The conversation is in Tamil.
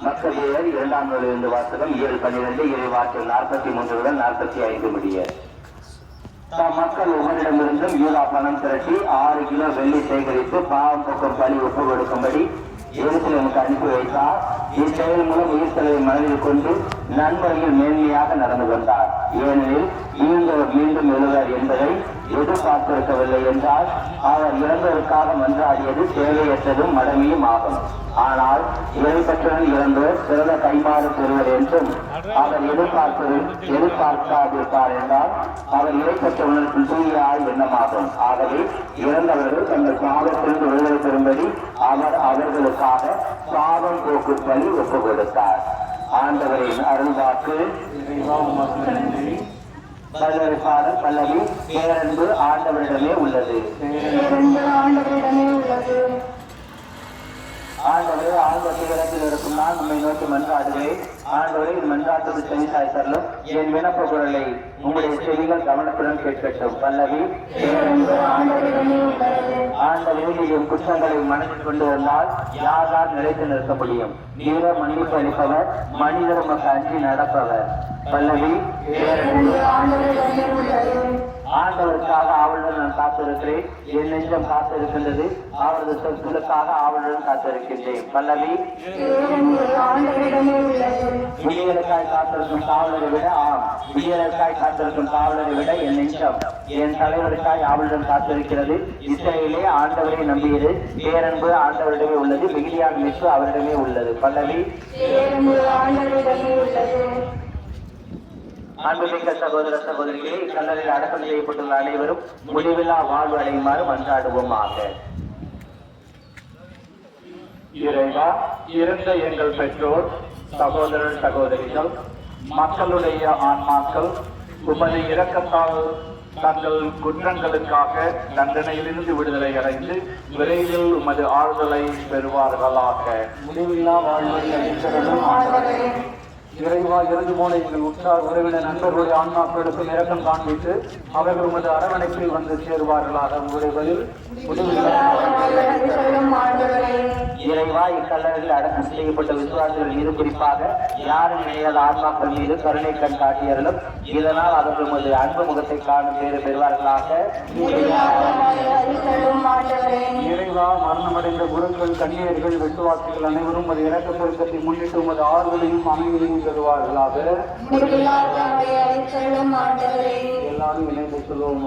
மக்கள் இரண்டாம் நூலிலிருந்து வாசகம் 7:12 இறைவாக்கில் 43 முதல் 45 முடிய. மக்கள் ஒவ்வொருடமிருந்தும் யூதா பணம் திரட்டி 6 கிலோ வெள்ளி சேகரித்து பாவம் போக்கும் பலி ஒப்பு கொடுக்கும்படி எருசலேமுக்கு அனுப்பி வைத்தார். இச்செயல் மூலம் உயிர்த்தலை மனதில் கொண்டு நன்முறையில் மேன்மையாக நடந்து கொண்டார். ஏனெனில் இவங்கவர் மீண்டும் எழுவார் என்பதை எதிர்பார்த்திருக்கவில்லை என்றால் அவர் இறந்ததற்காக மன்றாடியது தேவையற்றதும் மடமையும் ஆகும். ஆனால் இறைப்பற்றுடன் இறந்தோர் சிறந்த கைமாறு பெறுவர் என்றும் அவர் எதிர்பார்க்காதிருப்பார் என்றால் அவர் இறைப்பற்ற உணர்வில் தூயாய் எண்ணமாகும். ஆகவே இறந்தவர்கள் தங்கள் பாவத்திலிருந்து விடுதலை பெறும்படி அவர் அவர்களுக்காக பாவம் போக்கு பலி ஒப்பு கொடுத்தார். ஆண்டவரின் அருள்வாக்கு. பல்லவி பேரன்பு ஆண்டவரிடமே உள்ளது. ஆண்டவரே, ஆழ்ந்த சிகரத்தில் இருக்கும் நான் உண்மை நோக்கி மன்றாடுகிறேன். ஆண்டவரே, இது மன்றாட்டுக்கு செவி சாய்த்தரலும் என் விண்ணப்ப குரலை உங்களுடைய செவிகள் கவனத்துடன் கேட்கட்டும். பல்லவி ஆண்டவரே, என் குற்றங்களை மனதில் கொண்டு வந்தால் யாரால் நிலைத்து நிற்க முடியும்? நீர மன்னிப்பு அளிப்பவர், மனிதர் உமக்கு அஞ்சி நடப்பவர். பல்லவி ஆண்டவருக்காக ஆவலுடன் நான் காத்திருக்கிறேன். என் நெஞ்சம் காத்திருக்கின்றது. அவரது சொற்களுக்காக ஆவலுடன் காத்திருக்கின்றேன். பல்லவி விடியலுக்காய் காத்திருக்கும் காவலரை விட விடியலுக்காய் காத்திருக்கும் காவலரை விட என் நெஞ்சம் என் தலைவருக்காய் ஆவலுடன் காத்திருக்கிறது. இஸ்ரவேலே, ஆண்டவரை நம்பியது பேரன்பு ஆண்டவரிடமே உள்ளது. மிகுதியான மீட்பு அவரிடமே உள்ளது. பல்லவி அன்புமிக்க சகோதர சகோதரிகளே, இக்கல்லறையில் அடக்கம் செய்யப்பட்டுள்ள அனைவரும் முடிவில்லா வாழ்வு அடையுமாறு மன்றாடுவோமாக. இறைவா, இறந்த எங்கள் பெற்றோர், சகோதரர் சகோதரிகள், மக்களுடைய ஆன்மாக்கள் உமது இரக்கத்தால் தங்கள் குற்றங்களுக்காக தண்டனையிலிருந்து விடுதலை அடைந்து விரைவில் உமது ஆறுதலை பெறுவார்களாக. முடிவில்லா வாழ்வை இறைவா, இறந்து போன எங்கள் உற்றார் உறவினர் நண்பர்களுடைய ஆன்மாக்களுக்கு இரக்கம் காண்பித்து அவர்கள் உமது அரவணைப்பில் வந்து சேருவார்களாக. உங்களுடைய பதில் இறைவா, இக்கல்லறையில் அடக்கம் செய்யப்பட்ட விசுவாசிகள் மீது, குறிப்பாக யாரும் நினையாத ஆன்மாக்கள் மீது கருணை கண் காட்டியர்களும் இதனால் அவர்கள் உமது அன்பு முகத்தை காணும் பேறு பெறுவார்களாக. இறைவா, மரணமடைந்த குருக்கள், கன்னியர்கள், விசுவாசிகள் அனைவரும் உமது இறக்க பெருக்கத்தை முன்னிட்டு உமது ஆறுதலையும் அமைதியையும் தருவார்களாக. எல்லாரும் இணைந்து சொல்லுவோம்.